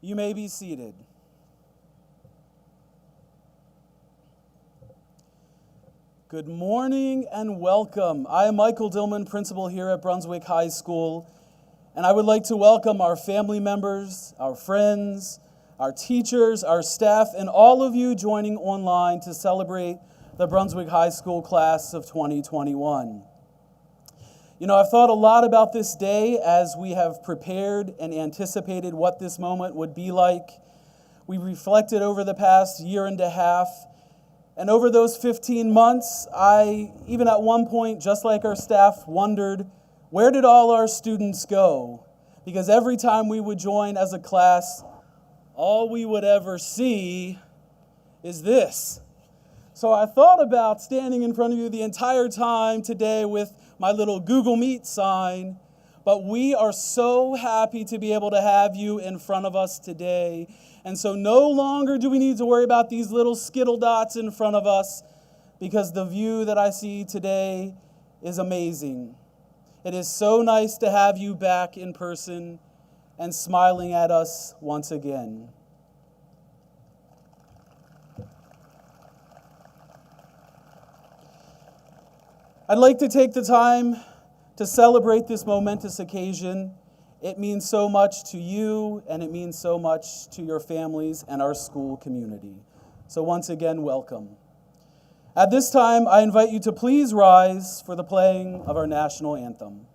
You may be seated. Good morning and welcome. I am Michael Dillman, principal here at Brunswick High School, and I would like to welcome our family members, our friends, our teachers, our staff, and all of you joining online to celebrate the Brunswick High School class of 2021. You know, I've thought a lot about this day as we have prepared and anticipated what this moment would be like. We reflected over the past year and a half, and over those 15 months, I, even at one point, just like our staff, wondered, where did all our students go? Because every time we would join as a class, all we would ever see is this. So I thought about standing in front of you the entire time today with my little Google Meet sign, but we are so happy to be able to have you in front of us today. And so no longer do we need to worry about these little skittle dots in front of us, because the view that I see today is amazing. It is so nice to have you back in person and smiling at us once again. I'd like to take the time to celebrate this momentous occasion. It means so much to you, and it means so much to your families and our school community. So once again, welcome. At this time, I invite you to please rise for the playing of our national anthem.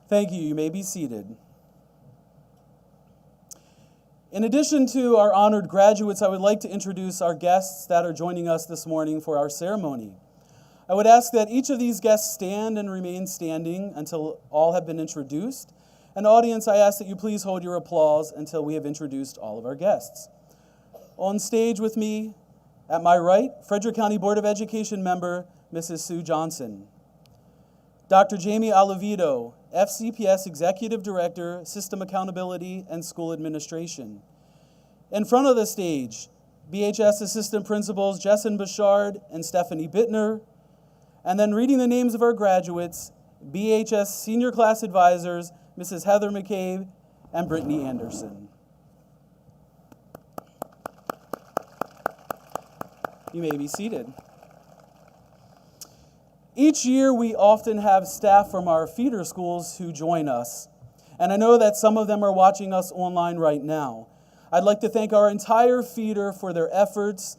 Thank you. You may be seated. In addition to our honored graduates, I would like to introduce our guests that are joining us this morning for our ceremony. I would ask that each of these guests stand and remain standing until all have been introduced. And audience, I ask that you please hold your applause until we have introduced all of our guests. On stage with me, at my right, Frederick County Board of Education member, Mrs. Sue Johnson. Dr. Jamie Oliveto, FCPS Executive Director, System Accountability and School Administration. In front of the stage, BHS Assistant Principals Jessen Bouchard and Stephanie Bittner. And then reading the names of our graduates, BHS Senior Class Advisors, Mrs. Heather McCabe and Brittany Anderson. You may be seated. Each year, we often have staff from our feeder schools who join us, and I know that some of them are watching us online right now. I'd like to thank our entire feeder for their efforts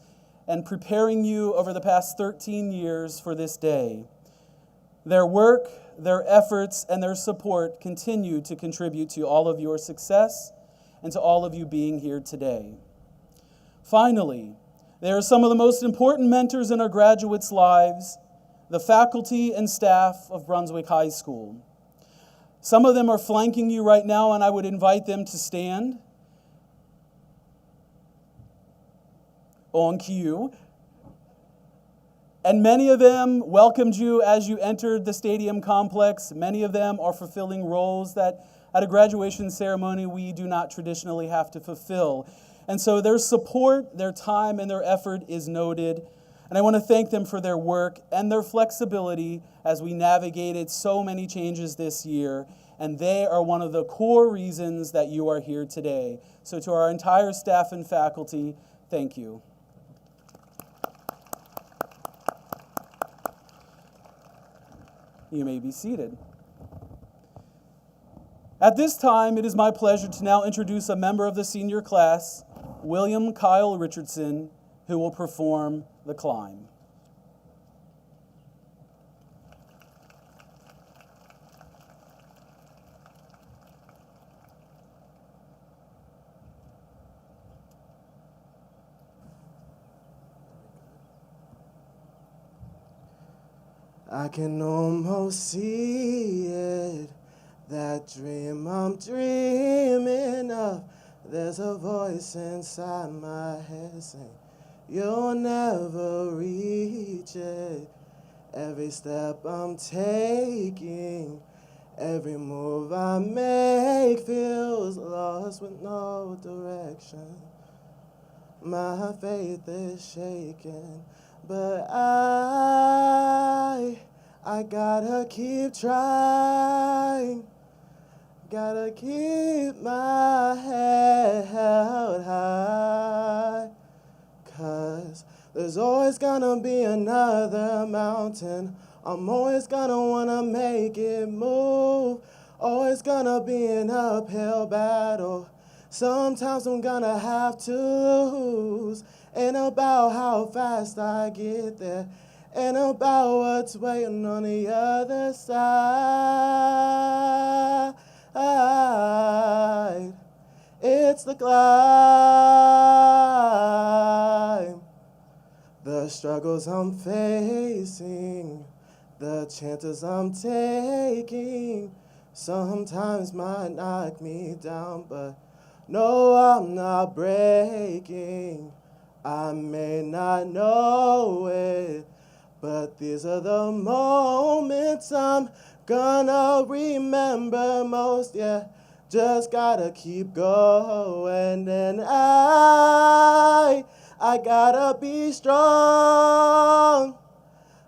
and preparing you over the past 13 years for this day. Their work, their efforts, and their support continue to contribute to all of your success and to all of you being here today. Finally, there are some of the most important mentors in our graduates' lives, the faculty and staff of Brunswick High School. Some of them are flanking you right now, and I would invite them to stand on cue. And many of them welcomed you as you entered the stadium complex. Many of them are fulfilling roles that at a graduation ceremony we do not traditionally have to fulfill. And so their support, their time, and their effort is noted. And I want to thank them for their work and their flexibility as we navigated so many changes this year. And they are one of the core reasons that you are here today. So to our entire staff and faculty, thank you. You may be seated. At this time, it is my pleasure to now introduce a member of the senior class, William Kyle Richardson, who will perform the climb. I can almost see it, that dream I'm dreaming of. There's a voice inside my head saying, you'll never reach it. Every step I'm taking, every move I make feels lost with no direction. My faith is shaken, but I gotta keep trying. Gotta keep my head held high. 'Cause there's always gonna be another mountain. I'm always gonna wanna make it move. Always gonna be an uphill battle. Sometimes I'm gonna have to lose. Ain't about how fast I get there. Ain't about what's waiting on the other side. It's the climb. The struggles I'm facing, the chances I'm taking, sometimes might knock me down, but no, I'm not breaking. I may not know it, but these are the moments I'm gonna remember most, yeah. Just gotta keep going, and I gotta be strong.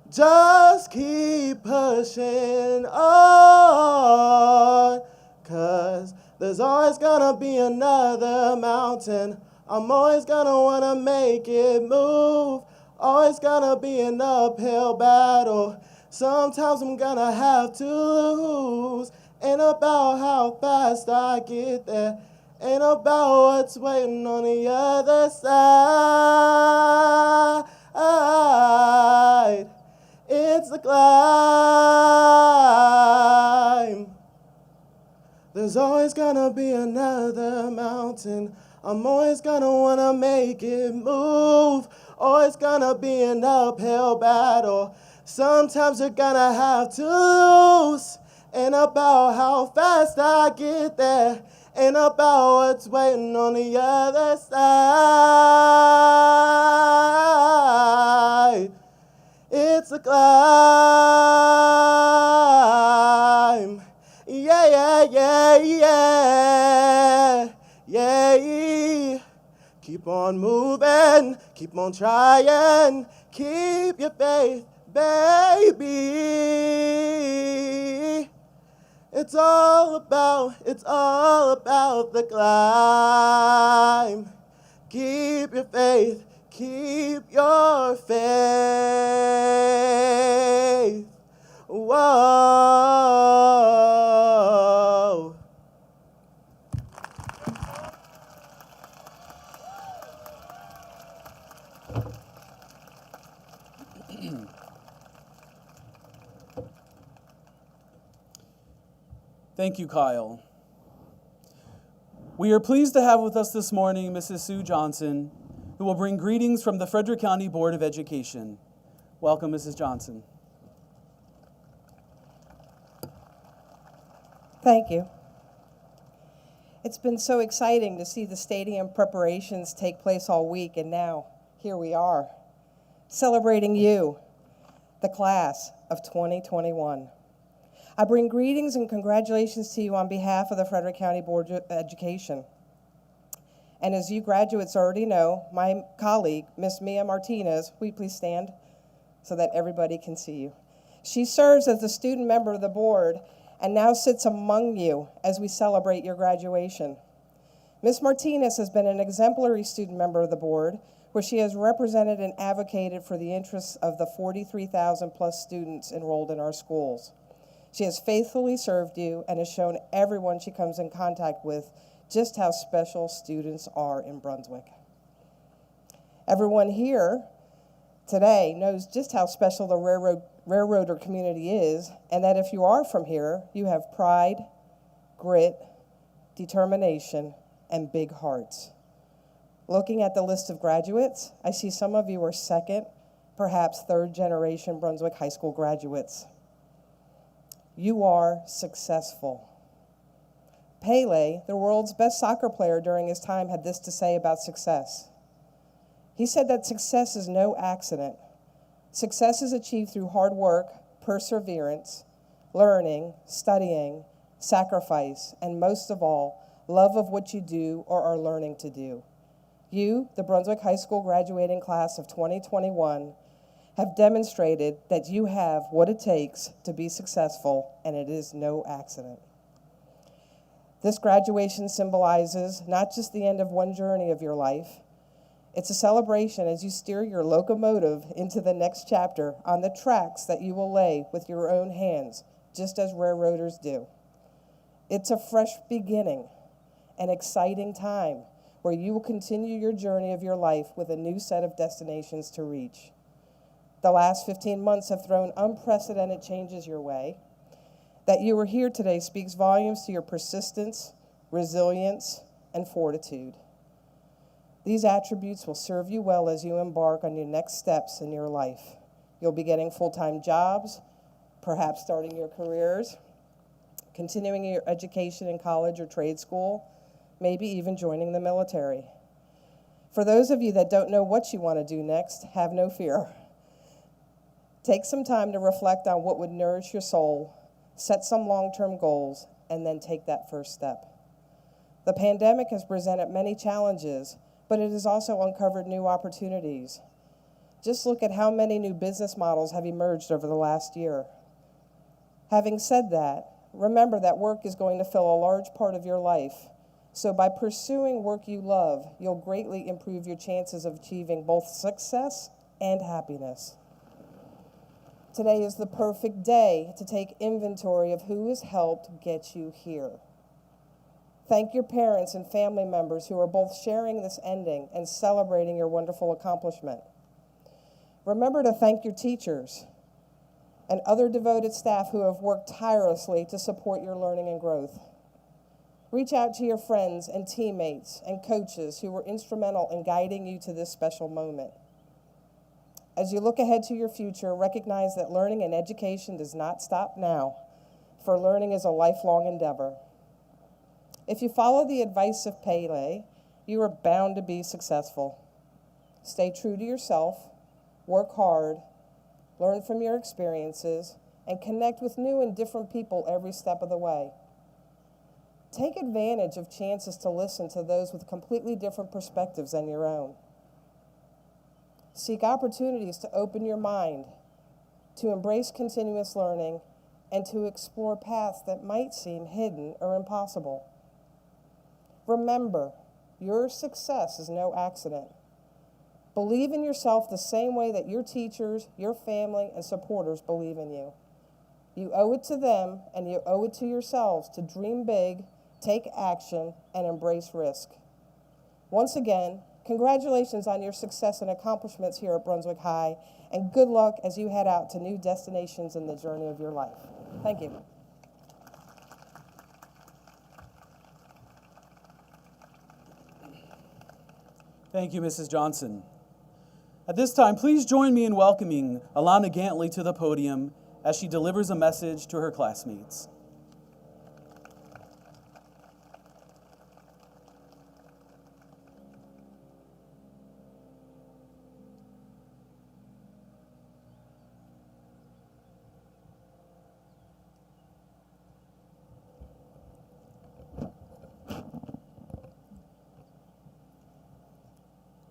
Just keep pushing on, 'cause there's always gonna be another mountain. I'm always gonna wanna make it move. Always gonna be an uphill battle. Sometimes I'm gonna have to lose. Ain't about how fast I get there. Ain't about what's waiting on the other side. It's the climb. There's always gonna be another mountain. I'm always gonna wanna make it move. Always gonna be an uphill battle. Sometimes you're gonna have to lose. Ain't about how fast I get there. Ain't about what's waiting on the other side. It's a climb. Yeah, yeah, yeah, yeah. Yeah. Keep on moving. Keep on trying. Keep your faith, baby. It's all about the climb. Keep your faith, keep your faith. Whoa. Thank you, Kyle. We are pleased to have with us this morning Mrs. Sue Johnson, who will bring greetings from the Frederick County Board of Education. Welcome, Mrs. Johnson. Thank you. It's been so exciting to see the stadium preparations take place all week, and now here we are, celebrating you, the class of 2021. I bring greetings and congratulations to you on behalf of the Frederick County Board of Education. And as you graduates already know, my colleague, Miss Mia Martinez, will you please stand so that everybody can see you? She serves as the student member of the board and now sits among you as we celebrate your graduation. Ms. Martinez has been an exemplary student member of the board, where she has represented and advocated for the interests of the 43,000 plus students enrolled in our schools. She has faithfully served you and has shown everyone she comes in contact with just how special students are in Brunswick. Everyone here today knows just how special the railroader community is, and that if you are from here, you have pride, grit, determination, and big hearts. Looking at the list of graduates, I see some of you are second, perhaps third generation Brunswick High School graduates. You are successful. Pele, the world's best soccer player during his time, had this to say about success. He said that success is no accident. Success is achieved through hard work, perseverance, learning, studying, sacrifice, and most of all, love of what you do or are learning to do. You, the Brunswick High School graduating class of 2021, have demonstrated that you have what it takes to be successful, and it is no accident. This graduation symbolizes not just the end of one journey of your life, it's a celebration as you steer your locomotive into the next chapter on the tracks that you will lay with your own hands, just as railroaders do. It's a fresh beginning, an exciting time where you will continue your journey of your life with a new set of destinations to reach. The last 15 months have thrown unprecedented changes your way. That you are here today speaks volumes to your persistence, resilience, and fortitude. These attributes will serve you well as you embark on your next steps in your life. You'll be getting full-time jobs, perhaps starting your careers, continuing your education in college or trade school, maybe even joining the military. For those of you that don't know what you want to do next, have no fear. Take some time to reflect on what would nourish your soul, set some long-term goals, and then take that first step. The pandemic has presented many challenges, but it has also uncovered new opportunities. Just look at how many new business models have emerged over the last year. Having said that, remember that work is going to fill a large part of your life. So by pursuing work you love, you'll greatly improve your chances of achieving both success and happiness. Today is the perfect day to take inventory of who has helped get you here. Thank your parents and family members who are both sharing this ending and celebrating your wonderful accomplishment. Remember to thank your teachers and other devoted staff who have worked tirelessly to support your learning and growth. Reach out to your friends and teammates and coaches who were instrumental in guiding you to this special moment. As you look ahead to your future, recognize that learning and education does not stop now, for learning is a lifelong endeavor. If you follow the advice of Pele, you are bound to be successful. Stay true to yourself, work hard, learn from your experiences, and connect with new and different people every step of the way. Take advantage of chances to listen to those with completely different perspectives than your own. Seek opportunities to open your mind, to embrace continuous learning, and to explore paths that might seem hidden or impossible. Remember, your success is no accident. Believe in yourself the same way that your teachers, your family, and supporters believe in you. You owe it to them, and you owe it to yourselves to dream big, take action, and embrace risk. Once again, congratulations on your success and accomplishments here at Brunswick High, and good luck as you head out to new destinations in the journey of your life. Thank you. Thank you, Mrs. Johnson. At this time, please join me in welcoming Alana Gantley to the podium as she delivers a message to her classmates.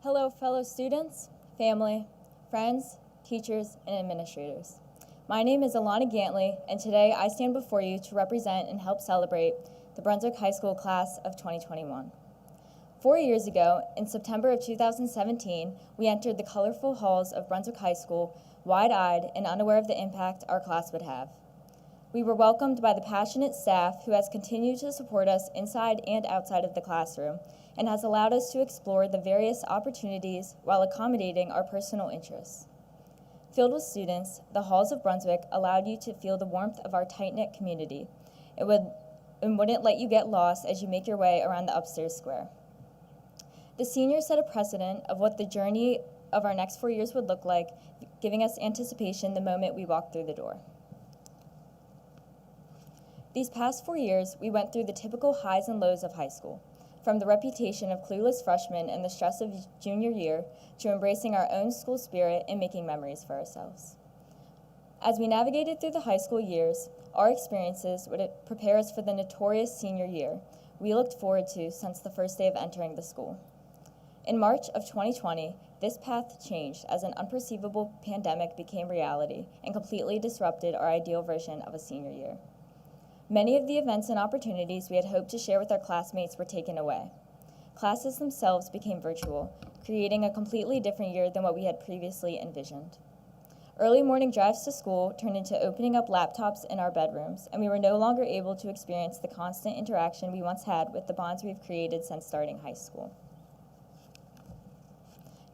Hello, fellow students, family, friends, teachers, and administrators. My name is Alana Gantley, and today I stand before you to represent and help celebrate the Brunswick High School class of 2021. 4 years ago, in September of 2017, we entered the colorful halls of Brunswick High School wide-eyed and unaware of the impact our class would have. We were welcomed by the passionate staff who has continued to support us inside and outside of the classroom and has allowed us to explore the various opportunities while accommodating our personal interests. Filled with students, the halls of Brunswick allowed you to feel the warmth of our tight-knit community. It wouldn't let you get lost as you make your way around the upstairs square. The seniors set a precedent of what the journey of our next 4 years would look like, giving us anticipation the moment we walked through the door. These past 4 years, we went through the typical highs and lows of high school, from the reputation of clueless freshmen and the stress of junior year to embracing our own school spirit and making memories for ourselves. As we navigated through the high school years, our experiences would prepare us for the notorious senior year we looked forward to since the first day of entering the school. In March of 2020, this path changed as an unperceivable pandemic became reality and completely disrupted our ideal version of a senior year. Many of the events and opportunities we had hoped to share with our classmates were taken away. Classes themselves became virtual, creating a completely different year than what we had previously envisioned. Early morning drives to school turned into opening up laptops in our bedrooms, and we were no longer able to experience the constant interaction we once had with the bonds we've created since starting high school.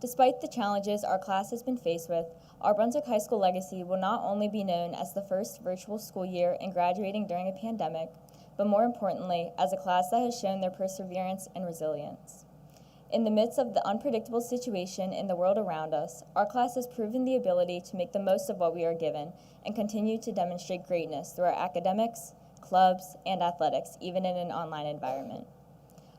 Despite the challenges our class has been faced with, our Brunswick High School legacy will not only be known as the first virtual school year and graduating during a pandemic, but more importantly, as a class that has shown their perseverance and resilience. In the midst of the unpredictable situation in the world around us, our class has proven the ability to make the most of what we are given and continue to demonstrate greatness through our academics, clubs, and athletics, even in an online environment.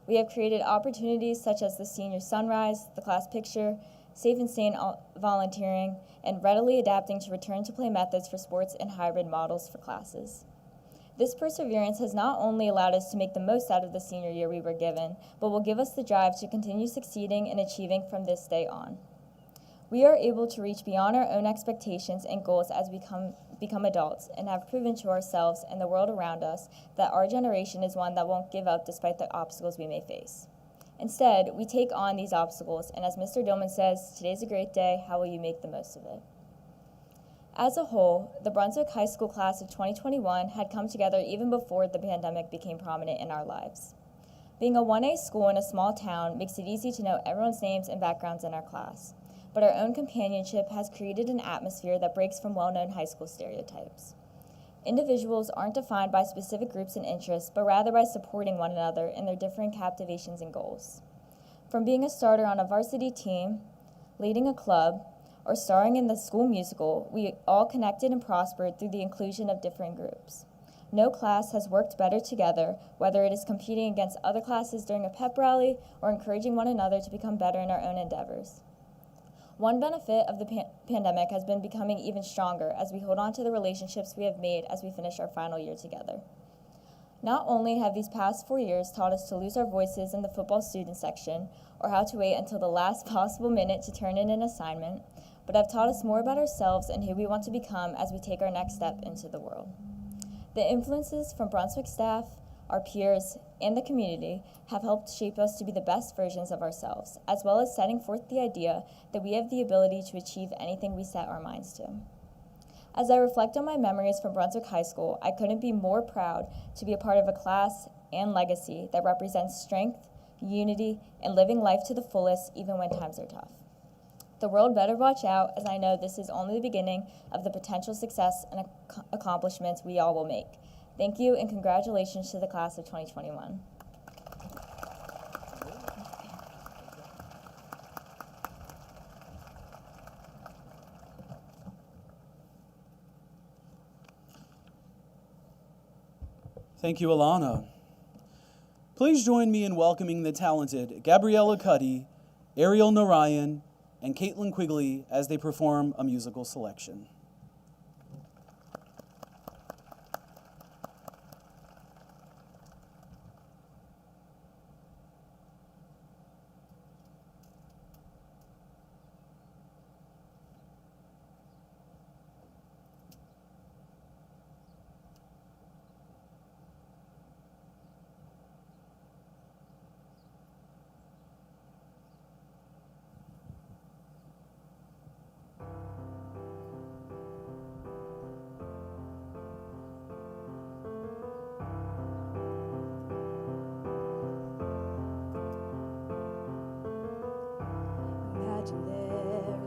We have created opportunities such as the Senior Sunrise, the class picture, safe and sane volunteering, and readily adapting to return-to-play methods for sports and hybrid models for classes. This perseverance has not only allowed us to make the most out of the senior year we were given, but will give us the drive to continue succeeding and achieving from this day on. We are able to reach beyond our own expectations and goals as we become adults and have proven to ourselves and the world around us that our generation is one that won't give up despite the obstacles we may face. Instead, we take on these obstacles, and as Mr. Dillman says, today's a great day, how will you make the most of it? As a whole, the Brunswick High School class of 2021 had come together even before the pandemic became prominent in our lives. Being a 1A school in a small town makes it easy to know everyone's names and backgrounds in our class, but our own companionship has created an atmosphere that breaks from well-known high school stereotypes. Individuals aren't defined by specific groups and interests, but rather by supporting one another in their different captivations and goals. From being a starter on a varsity team, leading a club, or starring in the school musical, we all connected and prospered through the inclusion of different groups. No class has worked better together, whether it is competing against other classes during a pep rally or encouraging one another to become better in our own endeavors. One benefit of the pandemic has been becoming even stronger as we hold on to the relationships we have made as we finish our final year together. Not only have these past 4 years taught us to lose our voices in the football student section or how to wait until the last possible minute to turn in an assignment, but have taught us more about ourselves and who we want to become as we take our next step into the world. The influences from Brunswick staff, our peers, and the community have helped shape us to be the best versions of ourselves, as well as setting forth the idea that we have the ability to achieve anything we set our minds to. As I reflect on my memories from Brunswick High School, I couldn't be more proud to be a part of a class and legacy that represents strength, unity, and living life to the fullest even when times are tough. The world better watch out, as I know this is only the beginning of the potential success and accomplishments we all will make. Thank you and congratulations to the class of 2021. Thank you, Alana. Please join me in welcoming the talented Gabriella Cuddy, Ariel Narayan, and Caitlin Quigley as they perform a musical selection.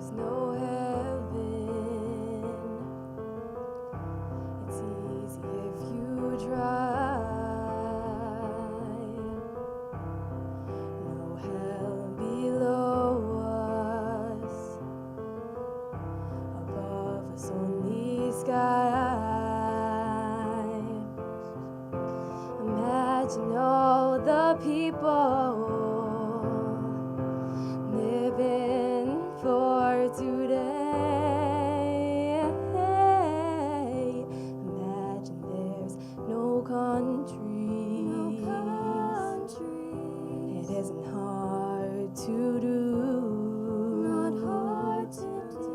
There's no heaven. It's easy if you try. No hell below us. Above us only sky. Imagine all the people living for today. Imagine there's no countries. It isn't hard to do. Not hard to do.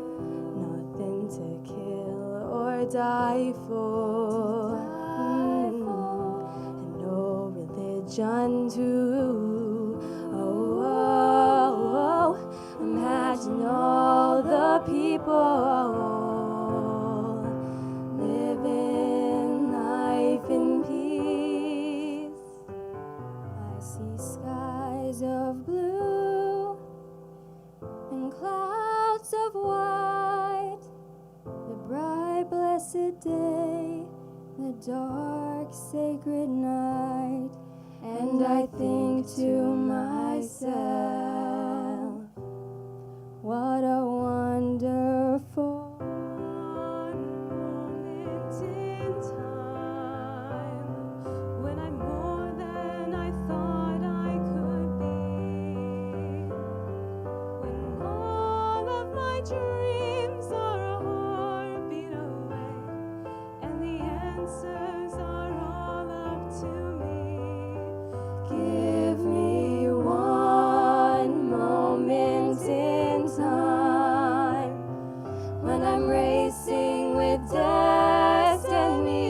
Nothing to kill or die for. And no religion too. Oh, imagine all the people living life in peace. I see skies of blue and clouds of white, the bright blessed day, the dark sacred night, and I think to myself, what a wonderful moment in time, when I'm more than I thought I could be, when all of my dreams are a heartbeat away, and the answers are all up to me. Give me one moment in time, when I'm racing with destiny.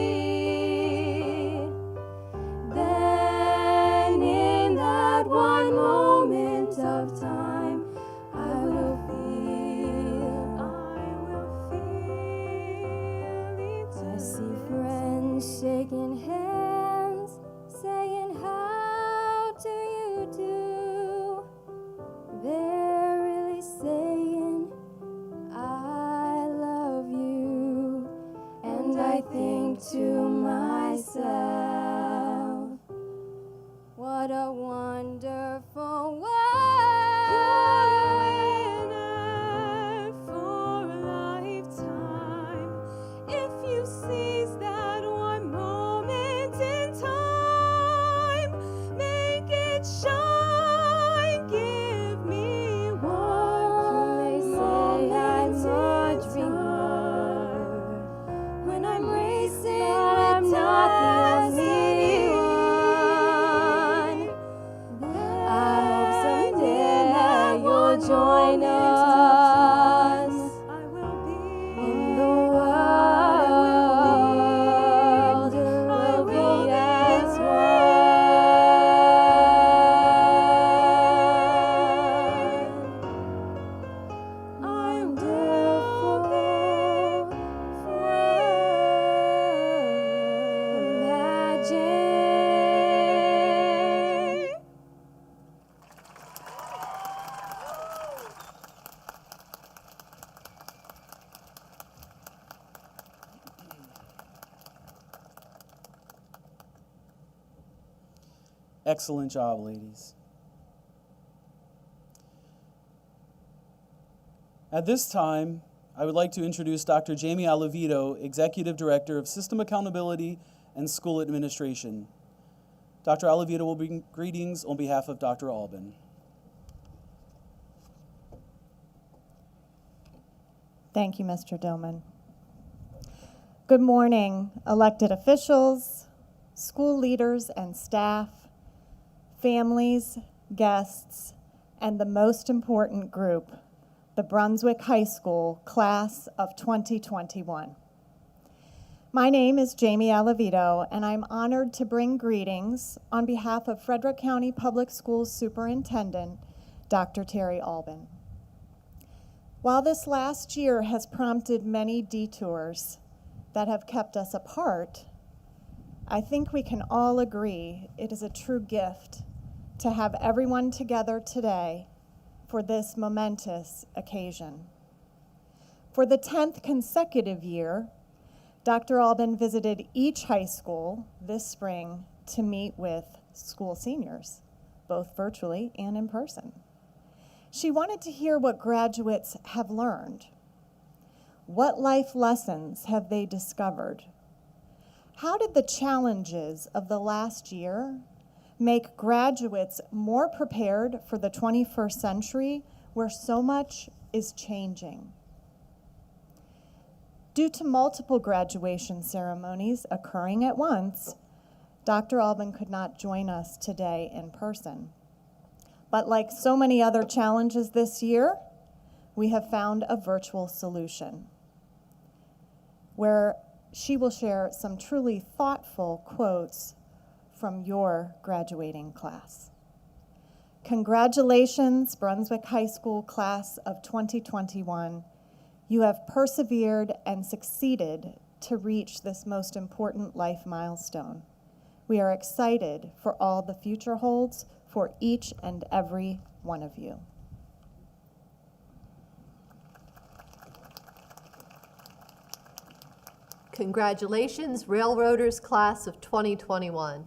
Then in that one moment of time, I will feel eternity. I see friends shaking hands, saying, how do you do? They're really saying, I love you. And I think to myself, what a wonderful world. For a lifetime, if you seize that one moment in time, make it shine. Give me one. You may say I'm a dreamer when I'm racing, but I'm not the only one. I hope someday that you'll join us in the world. We'll be as one. I'm wonderful imagine. Excellent job, ladies. At this time, I would like to introduce Dr. Jamie Alavito, Executive Director of System Accountability and School Administration. Dr. Alavito will bring greetings on behalf of Dr. Albin. Thank you, Mr. Dillman. Good morning, elected officials, school leaders and staff, families, guests, and the most important group, the Brunswick High School Class of 2021. My name is Jamie Alavito, and I'm honored to bring greetings on behalf of Frederick County Public Schools Superintendent, Dr. Terry Albin. While this last year has prompted many detours that have kept us apart, I think we can all agree it is a true gift to have everyone together today for this momentous occasion. For the 10th consecutive year, Dr. Albin visited each high school this spring to meet with school seniors, both virtually and in person. She wanted to hear what graduates have learned. What life lessons have they discovered? How did the challenges of the last year make graduates more prepared for the 21st century where so much is changing? Due to multiple graduation ceremonies occurring at once, Dr. Albin could not join us today in person. But like so many other challenges this year, we have found a virtual solution where she will share some truly thoughtful quotes from your graduating class. Congratulations, Brunswick High School class of 2021. You have persevered and succeeded to reach this most important life milestone. We are excited for all the future holds for each and every one of you. Congratulations, Railroaders class of 2021.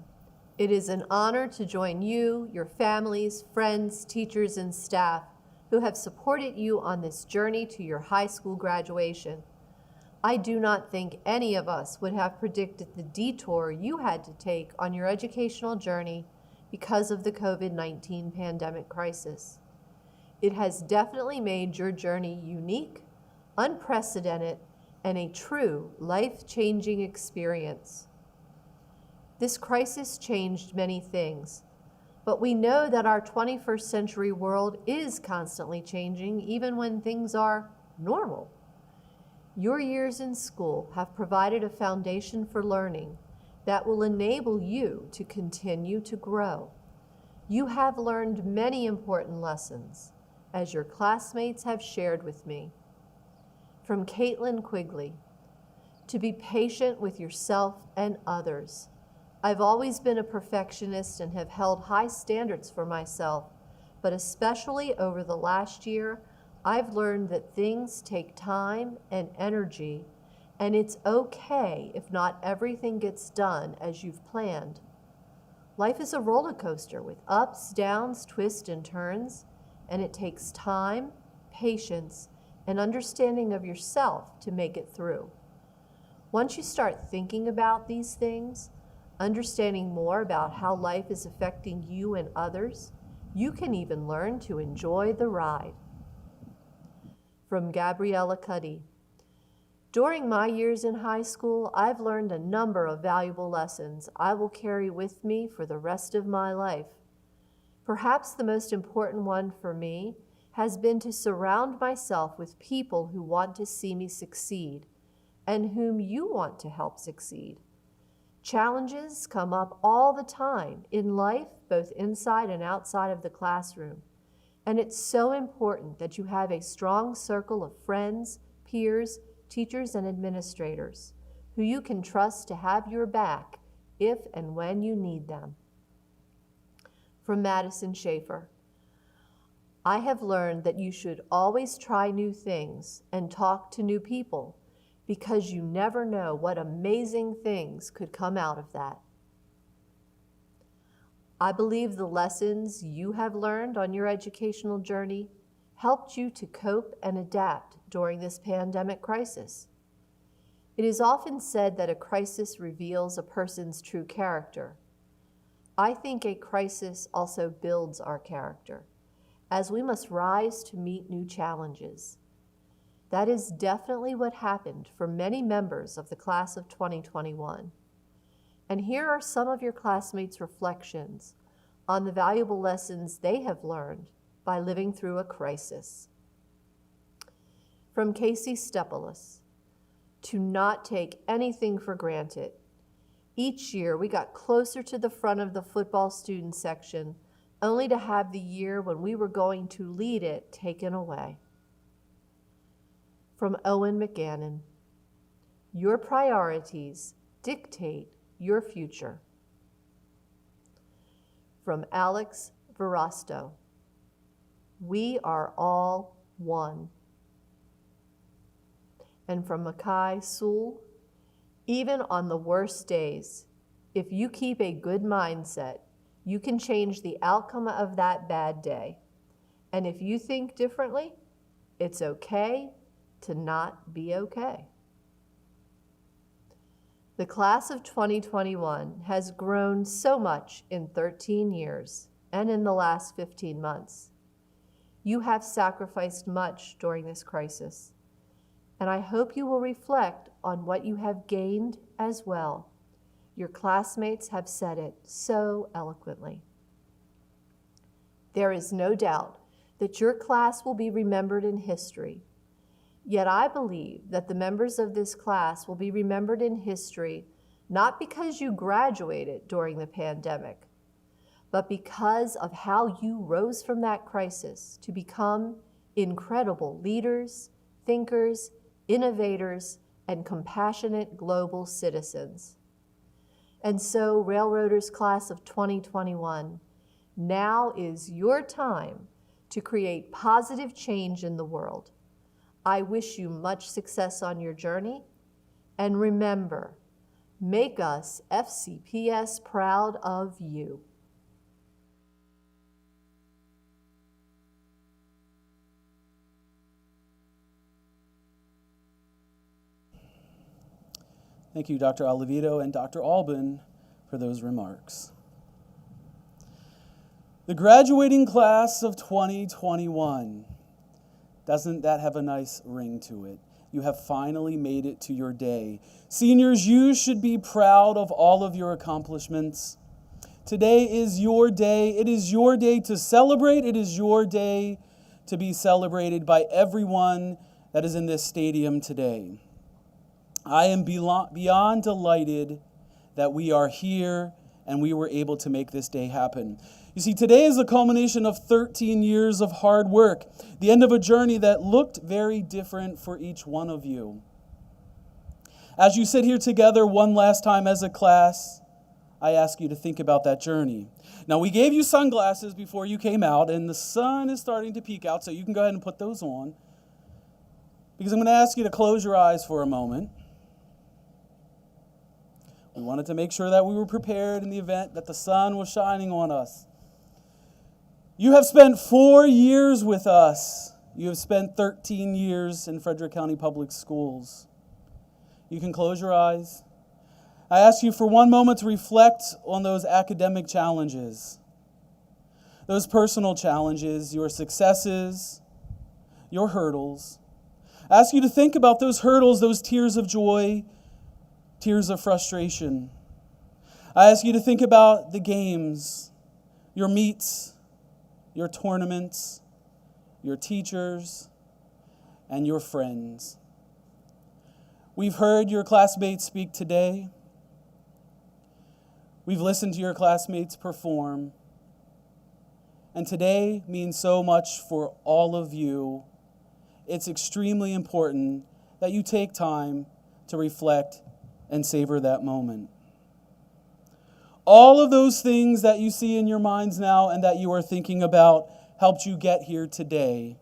It is an honor to join you, your families, friends, teachers, and staff who have supported you on this journey to your high school graduation. I do not think any of us would have predicted the detour you had to take on your educational journey because of the COVID-19 pandemic crisis. It has definitely made your journey unique, unprecedented, and a true life-changing experience. This crisis changed many things, but we know that our 21st century world is constantly changing even when things are normal. Your years in school have provided a foundation for learning that will enable you to continue to grow. You have learned many important lessons, as your classmates have shared with me. From Caitlin Quigley, to be patient with yourself and others. I've always been a perfectionist and have held high standards for myself, but especially over the last year, I've learned that things take time and energy, and it's okay if not everything gets done as you've planned. Life is a roller coaster with ups, downs, twists, and turns, and it takes time, patience, and understanding of yourself to make it through. Once you start thinking about these things, understanding more about how life is affecting you and others, you can even learn to enjoy the ride. From Gabriella Cuddy. During my years in high school, I've learned a number of valuable lessons I will carry with me for the rest of my life. Perhaps the most important one for me has been to surround myself with people who want to see me succeed and whom you want to help succeed. Challenges come up all the time in life, both inside and outside of the classroom. And it's so important that you have a strong circle of friends, peers, teachers, and administrators who you can trust to have your back if and when you need them. From Madison Schaefer. I have learned that you should always try new things and talk to new people because you never know what amazing things could come out of that. I believe the lessons you have learned on your educational journey helped you to cope and adapt during this pandemic crisis. It is often said that a crisis reveals a person's true character. I think a crisis also builds our character, as we must rise to meet new challenges. That is definitely what happened for many members of the class of 2021. And here are some of your classmates' reflections on the valuable lessons they have learned by living through a crisis. From Casey Stepolis, to not take anything for granted. Each year we got closer to the front of the football student section, only to have the year when we were going to lead it taken away. From Owen McGannon, your priorities dictate your future. From Alex Verasto, we are all one. and from Mackay Sewell, even on the worst days, if you keep a good mindset, you can change the outcome of that bad day. And if you think differently, it's okay to not be okay. The class of 2021 has grown so much in 13 years and in the last 15 months. You have sacrificed much during this crisis, and I hope you will reflect on what you have gained as well. Your classmates have said it so eloquently. There is no doubt that your class will be remembered in history. Yet I believe that the members of this class will be remembered in history not because you graduated during the pandemic, but because of how you rose from that crisis to become incredible leaders, thinkers, innovators, and compassionate global citizens. And so, Railroaders class of 2021, now is your time to create positive change in the world. I wish you much success on your journey, and remember, make us FCPS proud of you. Thank you, Dr. Oliveto and Dr. Albin, for those remarks. The graduating class of 2021. Doesn't that have a nice ring to it? You have finally made it to your day. Seniors, you should be proud of all of your accomplishments. Today is your day. It is your day to celebrate. It is your day to be celebrated by everyone that is in this stadium today. I am beyond delighted that we are here and we were able to make this day happen. You see, today is the culmination of 13 years of hard work, the end of a journey that looked very different for each one of you. As you sit here together one last time as a class, I ask you to think about that journey. Now, we gave you sunglasses before you came out, and the sun is starting to peek out, so you can go ahead and put those on. Because I'm going to ask you to close your eyes for a moment. We wanted to make sure that we were prepared in the event that the sun was shining on us. You have spent 4 years with us. You have spent 13 years in Frederick County Public Schools. You can close your eyes. I ask you for one moment to reflect on those academic challenges, those personal challenges, your successes, your hurdles. I ask you to think about those hurdles, those tears of joy, tears of frustration. I ask you to think about the games, your meets, your tournaments, your teachers, and your friends. We've heard your classmates speak today. We've listened to your classmates perform. And today means so much for all of you. It's extremely important that you take time to reflect and savor that moment. All of those things that you see in your minds now and that you are thinking about helped you get here today.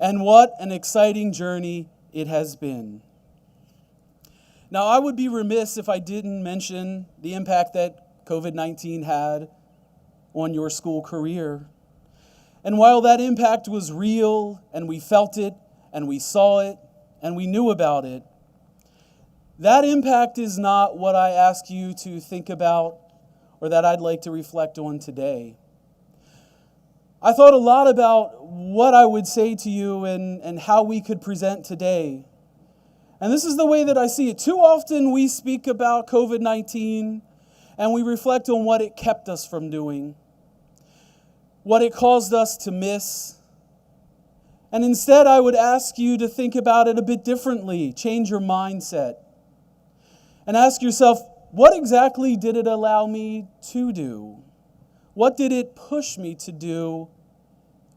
And what an exciting journey it has been. Now, I would be remiss if I didn't mention the impact that COVID-19 had on your school career. And while that impact was real, and we felt it, and we saw it, and we knew about it, that impact is not what I ask you to think about or that I'd like to reflect on today. I thought a lot about what I would say to you and how we could present today. And this is the way that I see it. Too often we speak about COVID-19 and we reflect on what it kept us from doing, what it caused us to miss. And instead, I would ask you to think about it a bit differently, change your mindset, and ask yourself, what exactly did it allow me to do? What did it push me to do?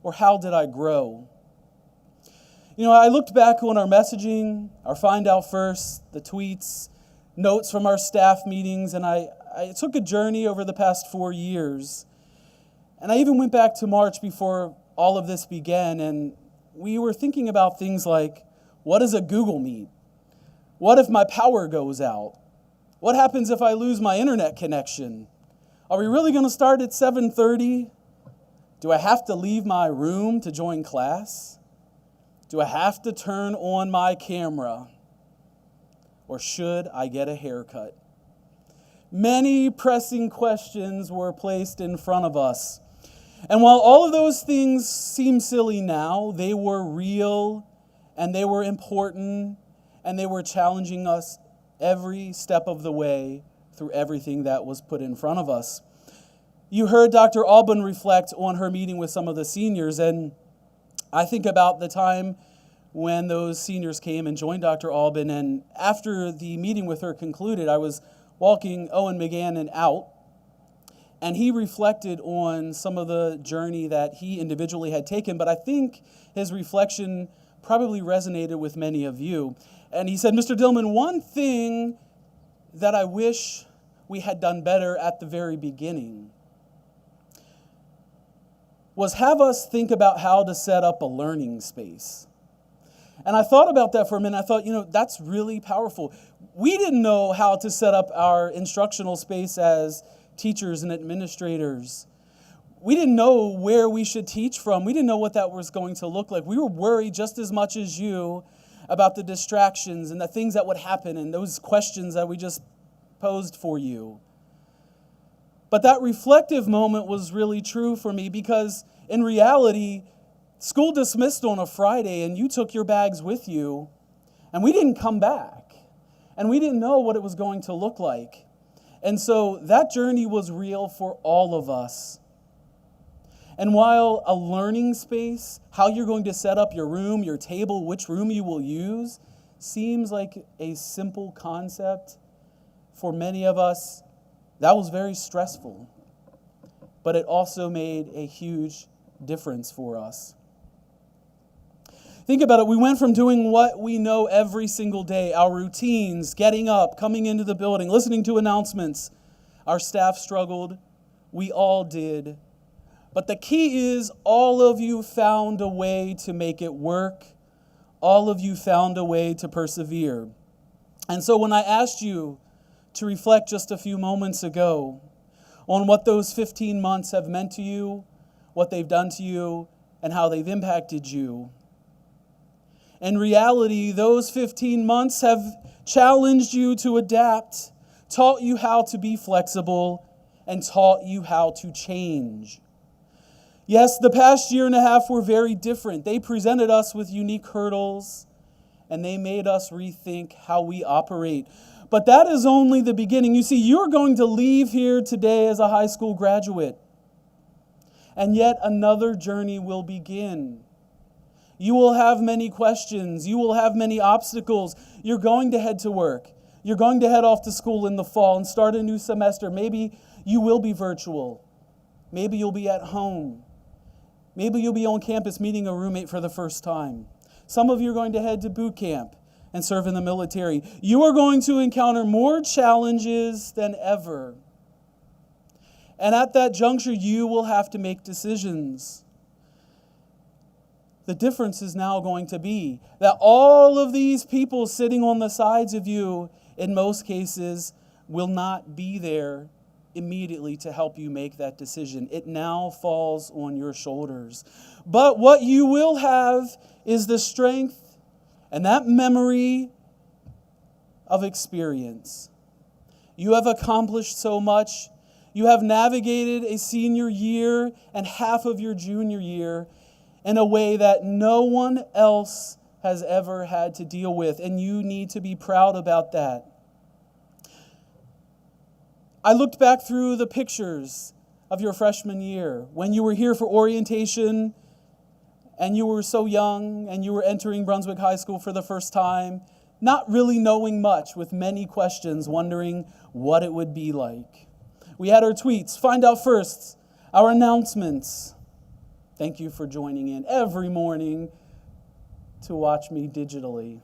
Or how did I grow? You know, I looked back on our messaging, our Find Out First, the tweets, notes from our staff meetings, and I took a journey over the past 4 years. And I even went back to March before all of this began, and we were thinking about things like, What is a Google Meet? What if my power goes out? What happens if I lose my internet connection? Are we really going to start at 7:30? Do I have to leave my room to join class? Do I have to turn on my camera? Or should I get a haircut? Many pressing questions were placed in front of us. And while all of those things seem silly now, they were real and they were important and they were challenging us every step of the way through everything that was put in front of us. You heard Dr. Alban reflect on her meeting with some of the seniors, and I think about the time when those seniors came and joined Dr. Alban, and after the meeting with her concluded, I was walking Owen McGannon out, and he reflected on some of the journey that he individually had taken, but I think his reflection probably resonated with many of you. And he said, Mr. Dillman, one thing that I wish we had done better at the very beginning was have us think about how to set up a learning space. And I thought about that for a minute. I thought, that's really powerful. We didn't know how to set up our instructional space as teachers and administrators. We didn't know where we should teach from. We didn't know what that was going to look like. We were worried just as much as you about the distractions and the things that would happen and those questions that we just posed for you. But that reflective moment was really true for me because in reality, school dismissed on a Friday and you took your bags with you and we didn't come back and we didn't know what it was going to look like. And so that journey was real for all of us. And while a learning space, how you're going to set up your room, your table, which room you will use, seems like a simple concept, for many of us, that was very stressful. But it also made a huge difference for us. Think about it. We went from doing what we know every single day, our routines, getting up, coming into the building, listening to announcements. Our staff struggled. We all did. But the key is all of you found a way to make it work. All of you found a way to persevere. And so when I asked you to reflect just a few moments ago on what those 15 months have meant to you, what they've done to you, and how they've impacted you, in reality, those 15 months have challenged you to adapt, taught you how to be flexible, and taught you how to change. Yes, the past year and a half were very different. They presented us with unique hurdles, and they made us rethink how we operate. But that is only the beginning. You see, you're going to leave here today as a high school graduate, and yet another journey will begin. You will have many questions. You will have many obstacles. You're going to head to work. You're going to head off to school in the fall and start a new semester. Maybe you will be virtual. Maybe you'll be at home. Maybe you'll be on campus meeting a roommate for the first time. Some of you are going to head to boot camp and serve in the military. You are going to encounter more challenges than ever. And at that juncture, you will have to make decisions. The difference is now going to be that all of these people sitting on the sides of you, in most cases, will not be there immediately to help you make that decision. It now falls on your shoulders. But what you will have is the strength and that memory of experience. You have accomplished so much. You have navigated a senior year and half of your junior year in a way that no one else has ever had to deal with, and you need to be proud about that. I looked back through the pictures of your freshman year when you were here for orientation and you were so young and you were entering Brunswick High School for the first time, not really knowing much, with many questions, wondering what it would be like. We had our tweets, find out first, our announcements. Thank you for joining in every morning to watch me digitally.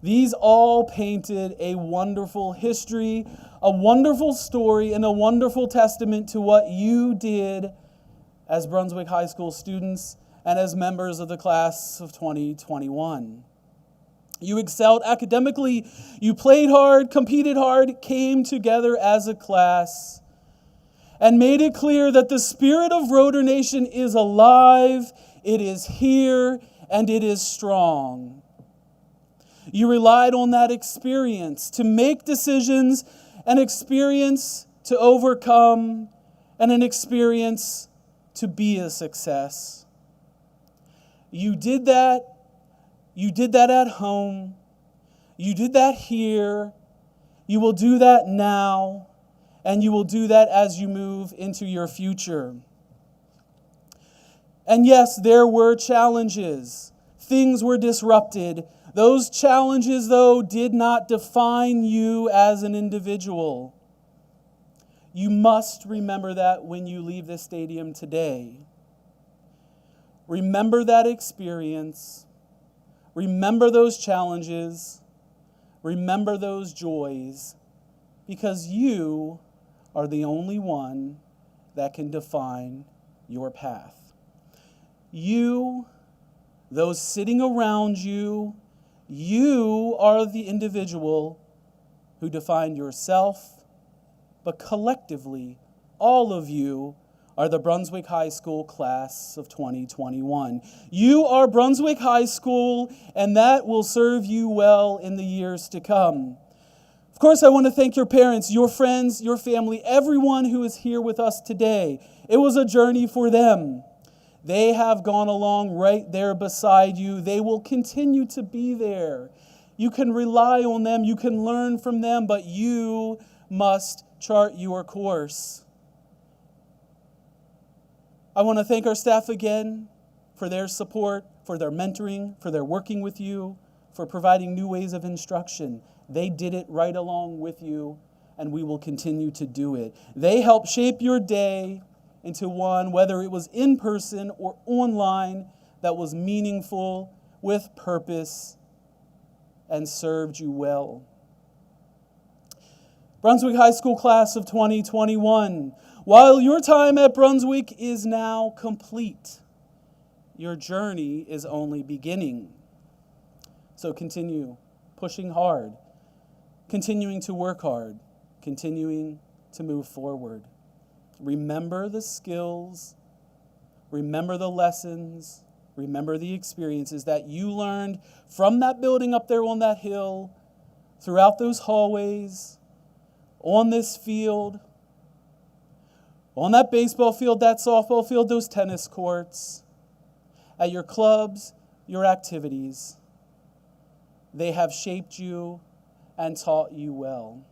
These all painted a wonderful history, a wonderful story, and a wonderful testament to what you did as Brunswick High School students and as members of the class of 2021. You excelled academically. You played hard, competed hard, came together as a class, and made it clear that the spirit of Rotor Nation is alive, it is here, and it is strong. You relied on that experience to make decisions, an experience to overcome, and an experience to be a success. You did that. You did that at home. You did that here. You will do that now. And you will do that as you move into your future. And yes, there were challenges. Things were disrupted. Those challenges, though, did not define you as an individual. You must remember that when you leave this stadium today. Remember that experience. Remember those challenges. Remember those joys. Because you are the only one that can define your path. You, those sitting around you, you are the individual who defined yourself, but collectively, all of you are the Brunswick High School class of 2021. You are Brunswick High School, and that will serve you well in the years to come. Of course, I want to thank your parents, your friends, your family, everyone who is here with us today. It was a journey for them. They have gone along right there beside you. They will continue to be there. You can rely on them, you can learn from them, but you must chart your course. I want to thank our staff again for their support, for their mentoring, for their working with you, for providing new ways of instruction. They did it right along with you, and we will continue to do it. They helped shape your day into one, whether it was in person or online, that was meaningful, with purpose, and served you well. Brunswick High School class of 2021, while your time at Brunswick is now complete, your journey is only beginning. So continue pushing hard, continuing to work hard, continuing to move forward. Remember the skills, remember the lessons, remember the experiences that you learned from that building up there on that hill, throughout those hallways, on this field, on that baseball field, that softball field, those tennis courts, at your clubs, your activities. They have shaped you and taught you well.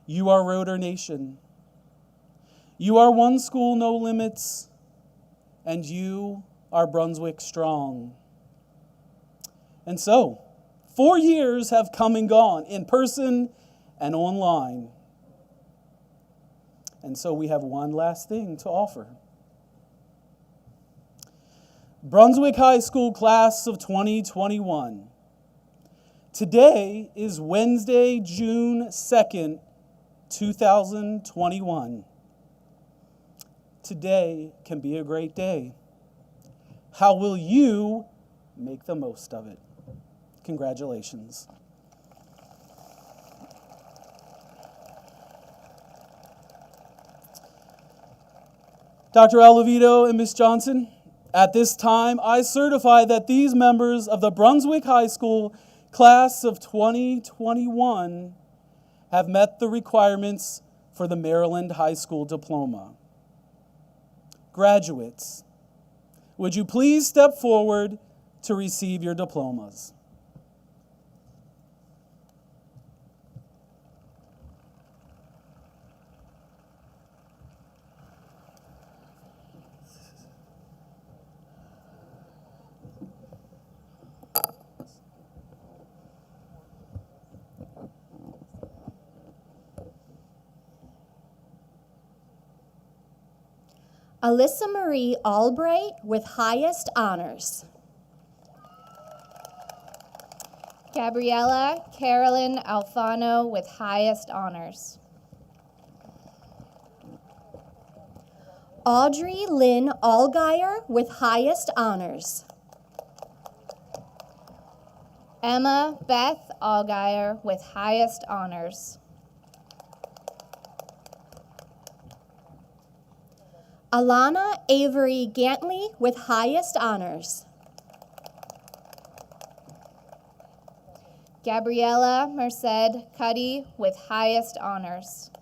You are Rotor Nation. You are one school, no limits, and you are Brunswick strong. And so, 4 years have come and gone, in person and online. And so we have one last thing to offer. Brunswick High School class of 2021. Today is Wednesday, June 2nd, 2021. Today can be a great day. How will you make the most of it? Congratulations. Dr. Alavito and Ms. Johnson, at this time, I certify that these members of the Brunswick High School class of 2021 have met the requirements for the Maryland High School diploma. Graduates, would you please step forward to receive your diplomas? Alyssa Marie Albright with highest honors. Gabriella Carolyn Alfano with highest honors. Audrey Lynn Allgaier with highest honors. Emma Beth Allgaier with highest honors. Alana Avery Gantley with highest honors. Gabriella Merced Cuddy with highest honors.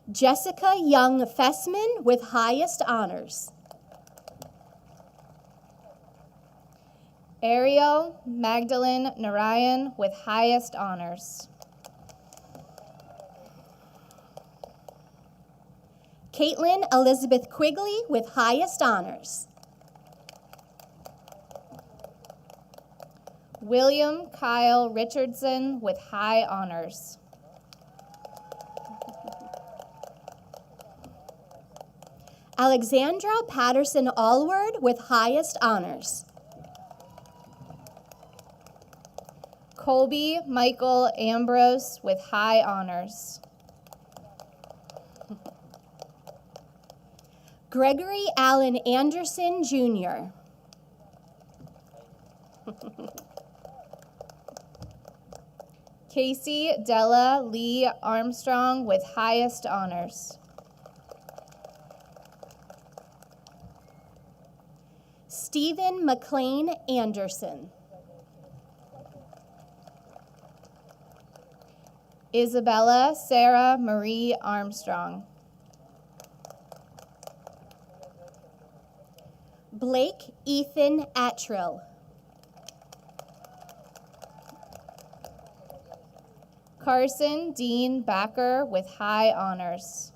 Jessica Young Fessman with highest honors. Ariel Magdalene Narayan with highest honors. Caitlin Elizabeth Quigley with highest honors. William Kyle Richardson with high honors. Alexandra Patterson Allward with highest honors. Colby Michael Ambrose with high honors. Gregory Allen Anderson, Jr. Casey Della Lee Armstrong with highest honors. Stephen McLean Anderson. Isabella Sarah Marie Armstrong. Blake Ethan Attrill. Carson Dean Backer with high honors.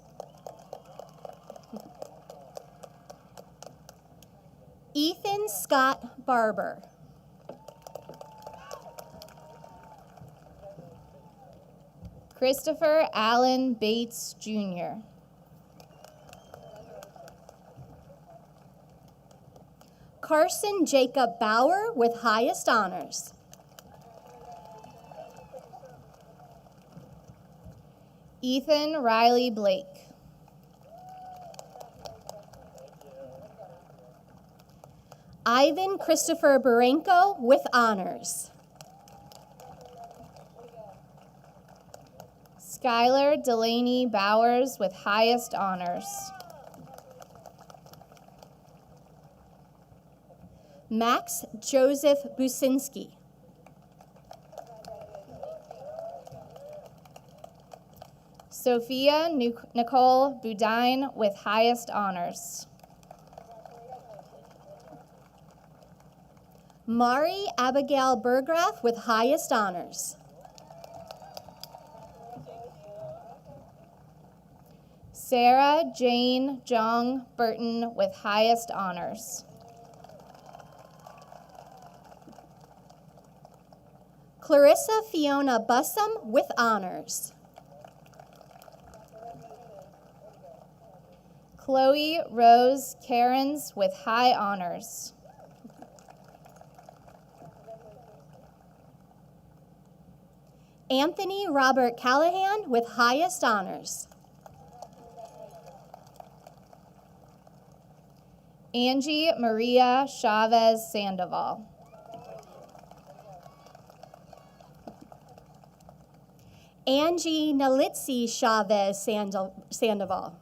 Ethan Scott Barber. Christopher Allen Bates, Jr. Carson Jacob Bauer with highest honors. Ethan Riley Blake. Ivan Christopher Barenko with honors. Skylar Delaney Bowers with highest honors. Max Joseph Businski. Sophia Nicole Budine with highest honors. Mari Abigail Burgraff with highest honors. Sarah Jane Jong Burton with highest honors. Clarissa Fiona Bussum with honors. Chloe Rose Cairns with high honors. Anthony Robert Callahan with highest honors. Angie Maria Chavez Sandoval. Angie Nalitsi Chavez Sandoval.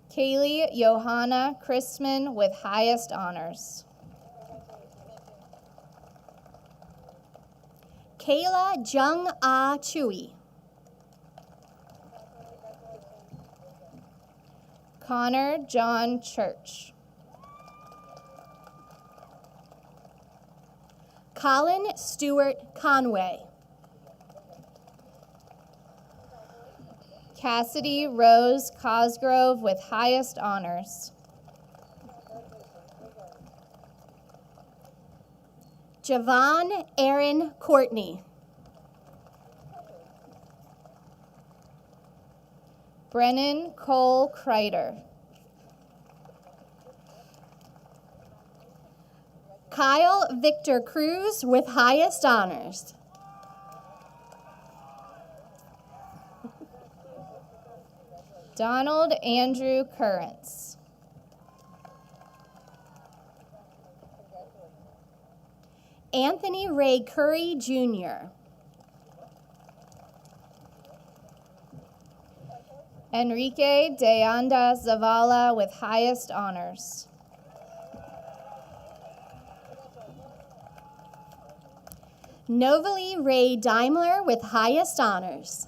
Kaylee Johanna Christman with highest honors. Kayla Jung Ah Chui. Connor John Church. Colin Stewart Conway. Cassidy Rose Cosgrove with highest honors. Javon Aaron Courtney. Brennan Cole Kreider. Kyle Victor Cruz with highest honors. Donald Andrew Currents. Anthony Ray Curry, Jr. Enrique de Anda Zavala with highest honors. Novalie Ray Daimler with highest honors.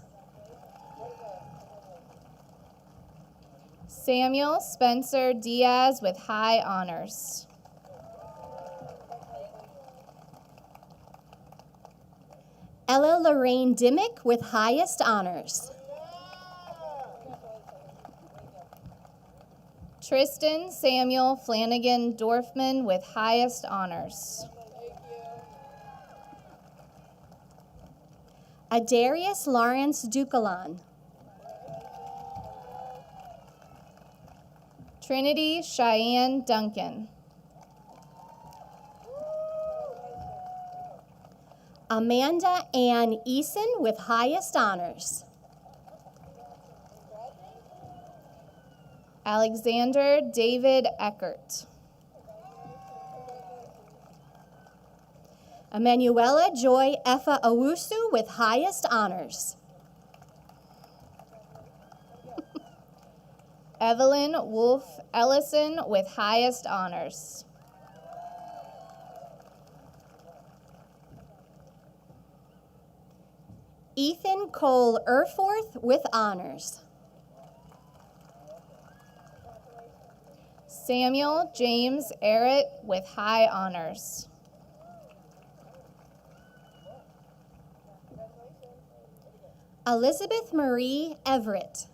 Samuel Spencer Diaz with high honors. Ella Lorraine Dimmick with highest honors. Tristan Samuel Flanagan Dorfman with highest honors. Adarius Lawrence Ducalan. Trinity Cheyenne Duncan. Amanda Ann Eason with highest honors. Alexander David Eckert. Emanuela Joy Effa Owusu with highest honors. Evelyn Wolf Ellison with highest honors. Ethan Cole Erforth with honors. Samuel James Arrett with high honors. Elizabeth Marie Everett.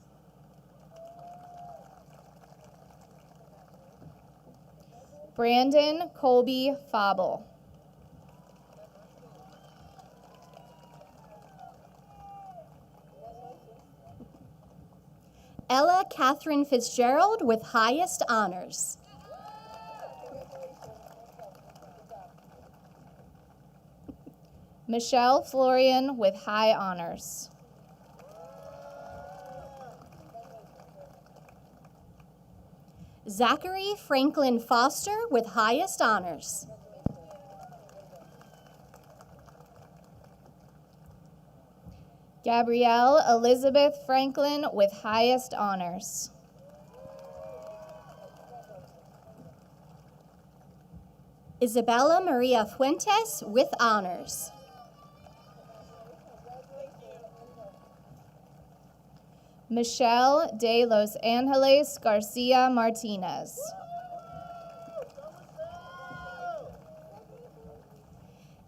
Brandon Colby Fable. Ella Catherine Fitzgerald with highest honors. Michelle Florian with high honors. Zachary Franklin Foster with highest honors. Gabrielle Elizabeth Franklin with highest honors. Isabella Maria Fuentes with honors. Michelle de Los Angeles Garcia Martinez.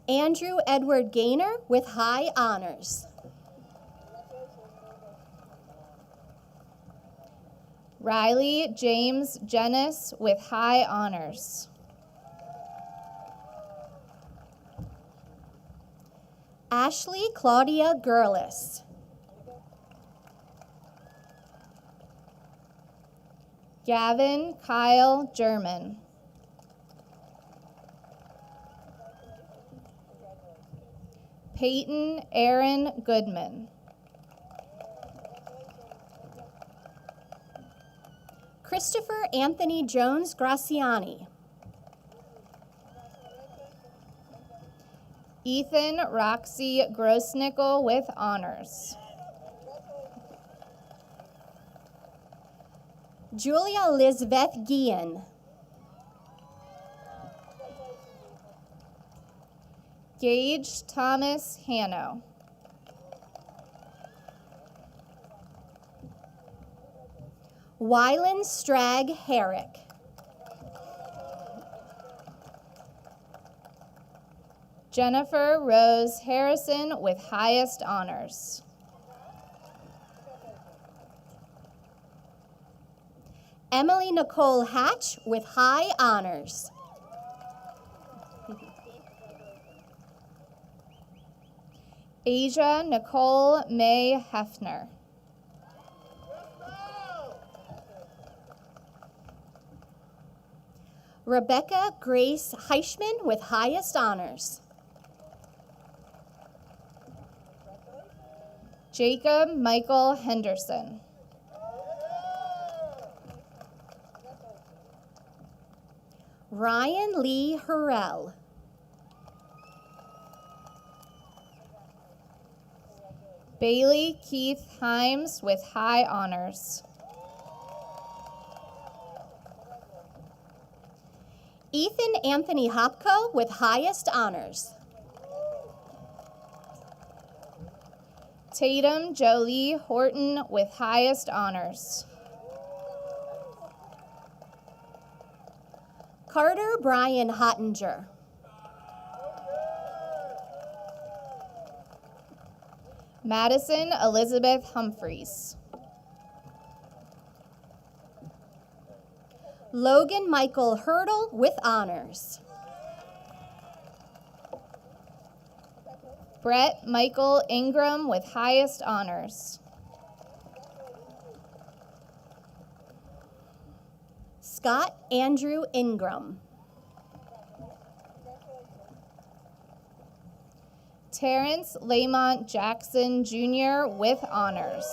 Andrew Edward Gaynor with high honors. Riley James Jennis with high honors. Ashley Claudia Gurlis. Gavin Kyle German. Peyton Aaron Goodman. Christopher Anthony Jones Graciani. Ethan Roxy Grossnickel with honors. Julia Lizbeth Guillen. Gage Thomas Hanno. Wylan Strag Herrick. Jennifer Rose Harrison with highest honors. Emily Nicole Hatch with high honors. Asia Nicole May Hefner. Rebecca Grace Heichman with highest honors. Jacob Michael Henderson. Ryan Lee Hurrell. Bailey Keith Himes with high honors. Ethan Anthony Hopko with highest honors. Tatum Jolie Horton with highest honors. Carter Brian Hottinger. Madison Elizabeth Humphreys. Logan Michael Hurdle with honors. Brett Michael Ingram with highest honors. Scott Andrew Ingram. Terrence Lamont Jackson Jr. with honors.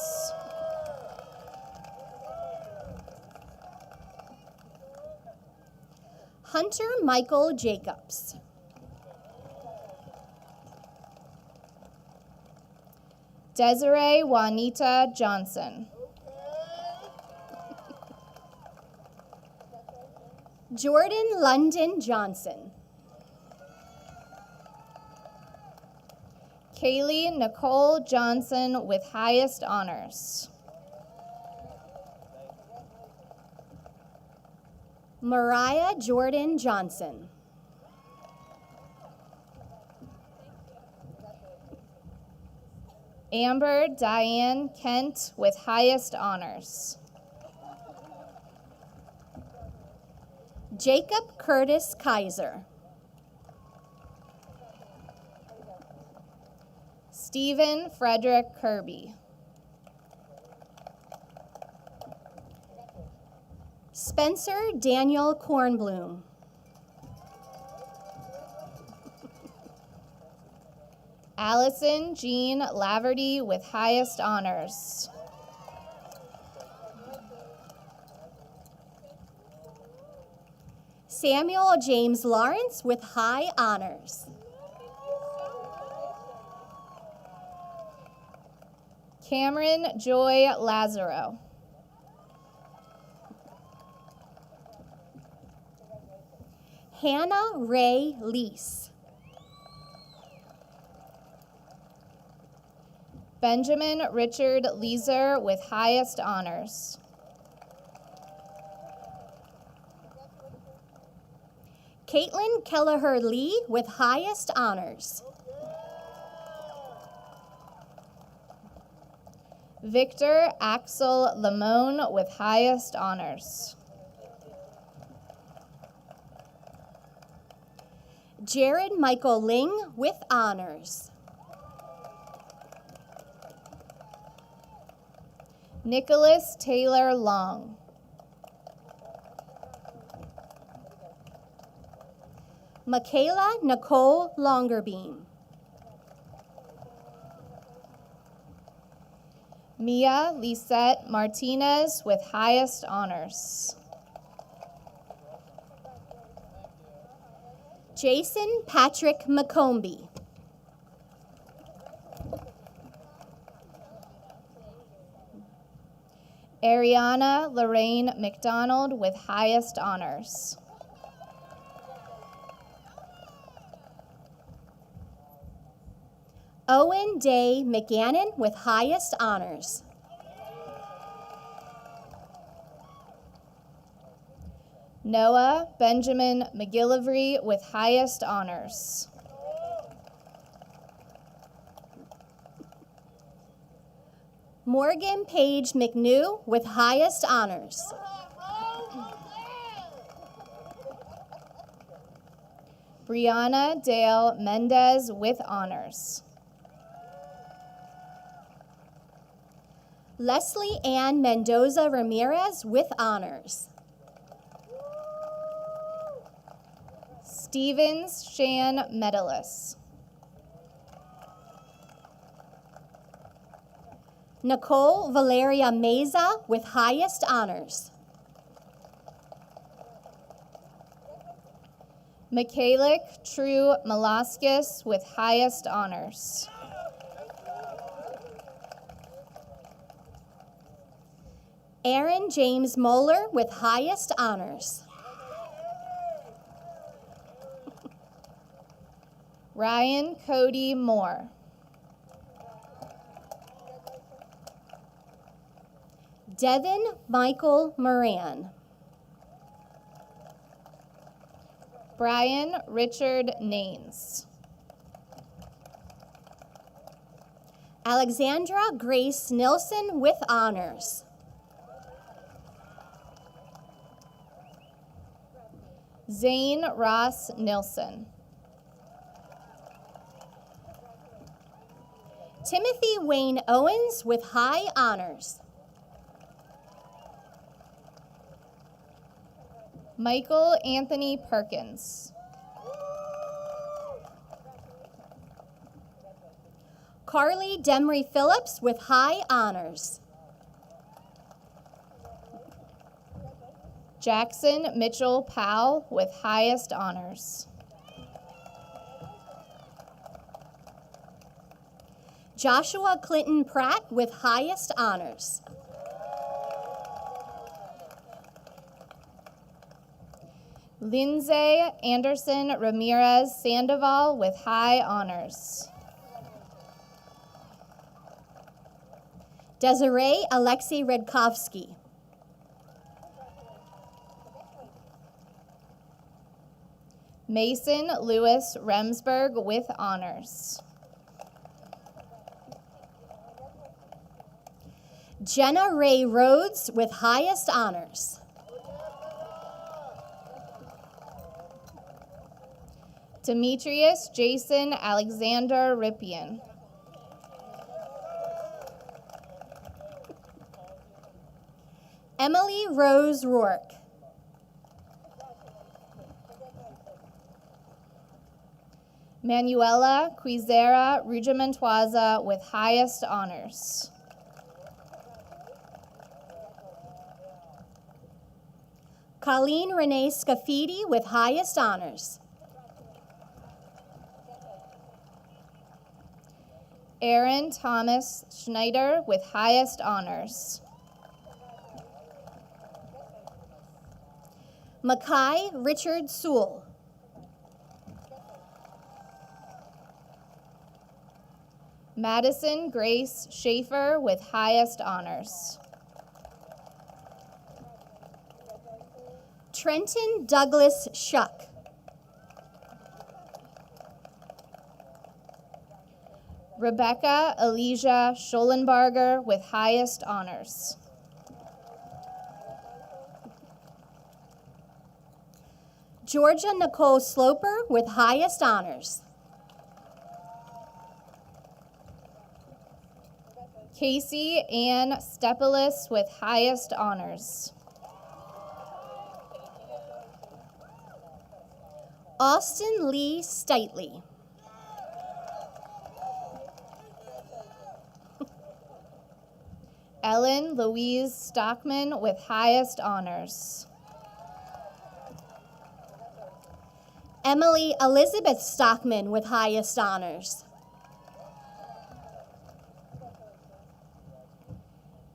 Hunter Michael Jacobs. Desiree Juanita Johnson. Jordan London Johnson. Kaylee Nicole Johnson with highest honors. Mariah Jordan Johnson. Amber Diane Kent with highest honors. Jacob Curtis Kaiser. Stephen Frederick Kirby. Spencer Daniel Kornblum. Allison Jean Laverty with highest honors. Samuel James Lawrence with high honors. Cameron Joy Lazaro. Hannah Ray Lease. Benjamin Richard Leeser with highest honors. Caitlin Kelleher Lee with highest honors. Victor Axel Lamone with highest honors. Jared Michael Ling with honors. Nicholas Taylor Long. Michaela Nicole Longerbeam. Mia Lisette Martinez with highest honors. Jason Patrick McCombie. Ariana Lorraine McDonald with highest honors. Owen Day McGannon with highest honors. Noah Benjamin McGillivray with highest honors. Morgan Page McNew with highest honors. Brianna Dale Mendez with honors. Leslie Ann Mendoza Ramirez with honors. Stevens Shan Medalist. Nicole Valeria Meza with highest honors. Michalik True Malaskis with highest honors. Aaron James Moeller with highest honors. Ryan Cody Moore. Devin Michael Moran. Brian Richard Naines. Alexandra Grace Nilsson with honors. Zane Ross Nilsson. Timothy Wayne Owens with high honors. Michael Anthony Perkins. Carly Demery Phillips with high honors. Jackson Mitchell Powell with highest honors. Joshua Clinton Pratt with highest honors. Lindsay Anderson Ramirez Sandoval with high honors. Desiree Alexei Redkovsky. Mason Lewis Remsburg with honors. Jenna Ray Rhodes with highest honors. Demetrius Jason Alexander Ripien. Emily Rose Rourke. Manuela Quizera Rugimentoisa with highest honors. Colleen Renee Scafidi with highest honors. Aaron Thomas Schneider with highest honors. Makai Richard Sewell. Madison Grace Schaefer with highest honors. Trenton Douglas Shuck. Rebecca Elijah Schollenbarger with highest honors. Georgia Nicole Sloper with highest honors. Casey Ann Stepelis with highest honors. Austin Lee Steitley. Ellen Louise Stockman with highest honors. Emily Elizabeth Stockman with highest honors.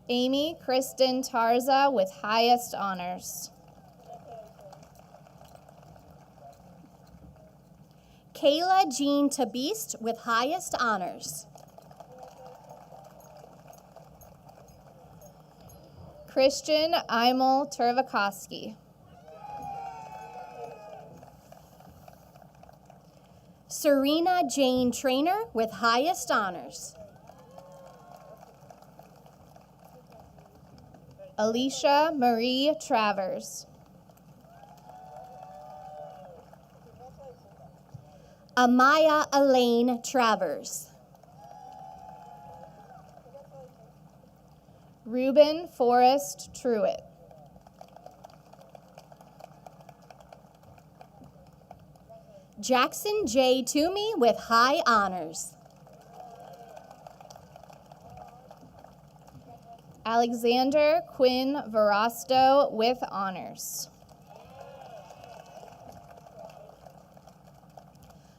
Amy Kristen Tarza with highest honors. Kayla Jean Tabiste with highest honors. Christian Imel Turvakoski. Serena Jane Trainer with highest honors. Alicia Marie Travers. Amaya Elaine Travers. Reuben Forrest Truitt. Jackson J. Toomey with high honors. Alexander Quinn Verasto with honors.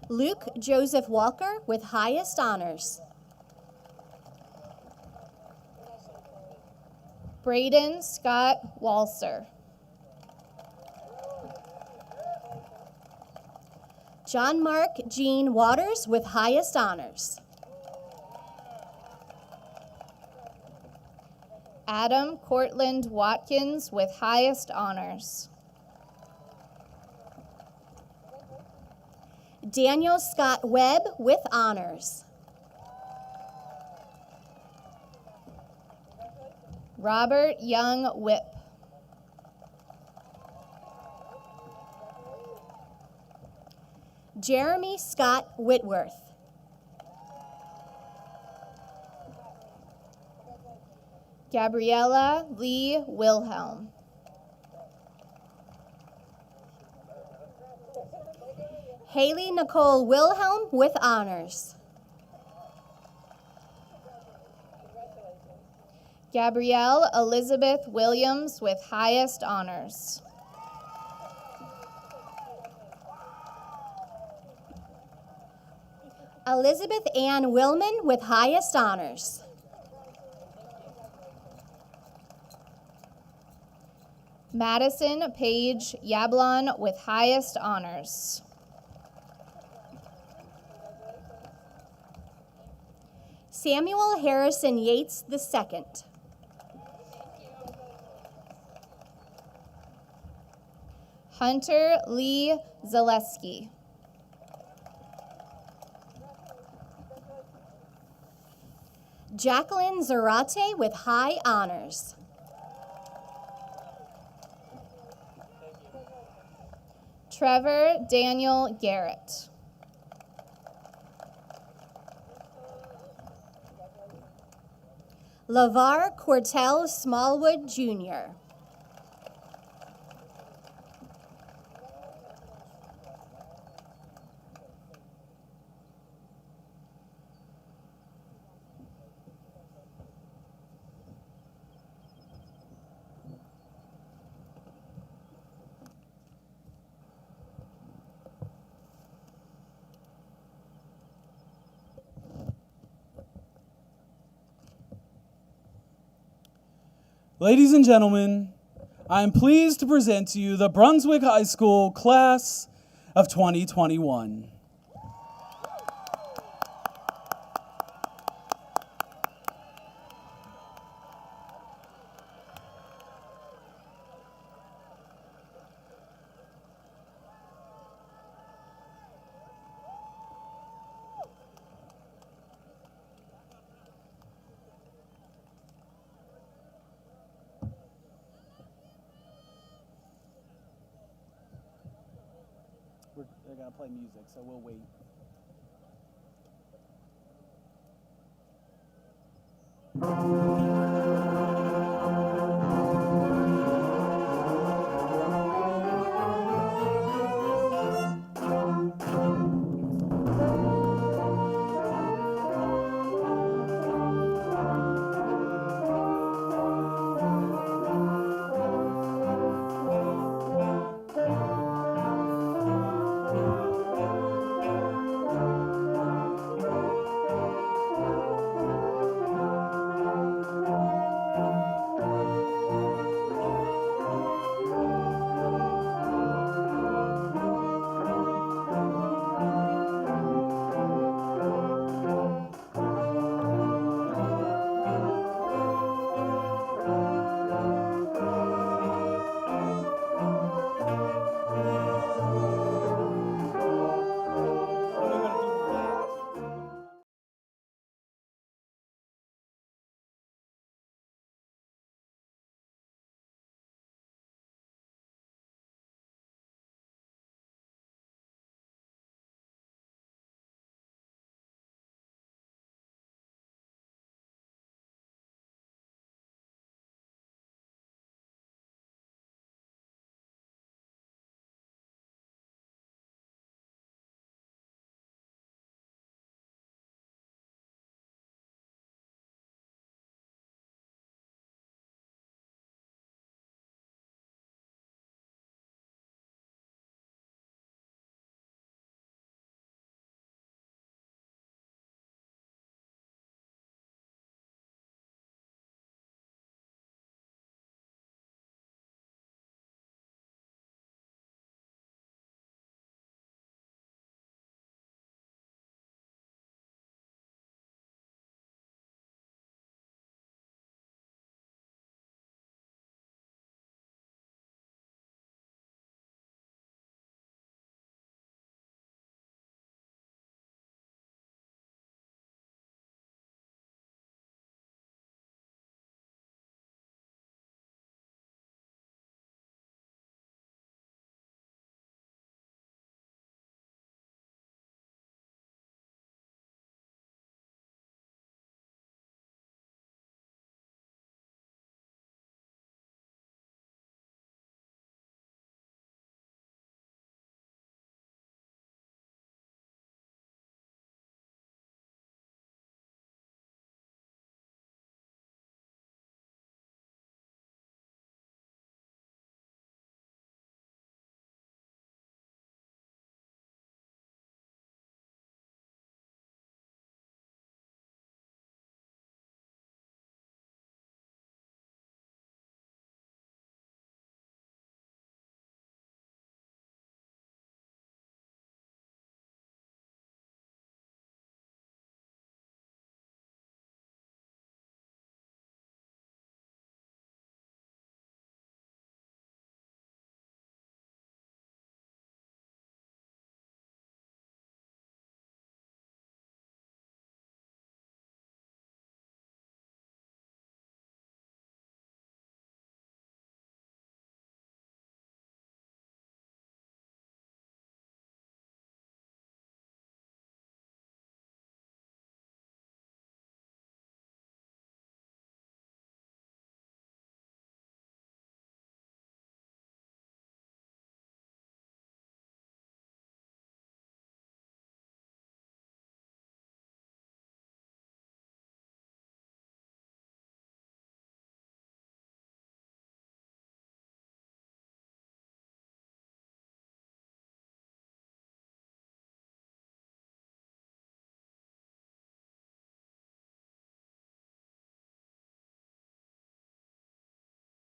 Luke Joseph Walker with highest honors. Braden Scott Walser. John Mark Jean Waters with highest honors. Adam Cortland Watkins with highest honors. Daniel Scott Webb with honors. Robert Young Whip. Jeremy Scott Whitworth. Gabriella Lee Wilhelm. Haley Nicole Wilhelm with honors. Gabrielle Elizabeth Williams with highest honors. Elizabeth Ann Willman with highest honors. Madison Paige Yablon with highest honors. Samuel Harrison Yates II. Hunter Lee Zaleski. Jacqueline Zarate with high honors. Trevor Daniel Garrett. LaVar Cortell Smallwood Jr. Ladies and gentlemen, I am pleased to present to you the Brunswick High School class of 2021. They're going to play music, so we'll wait.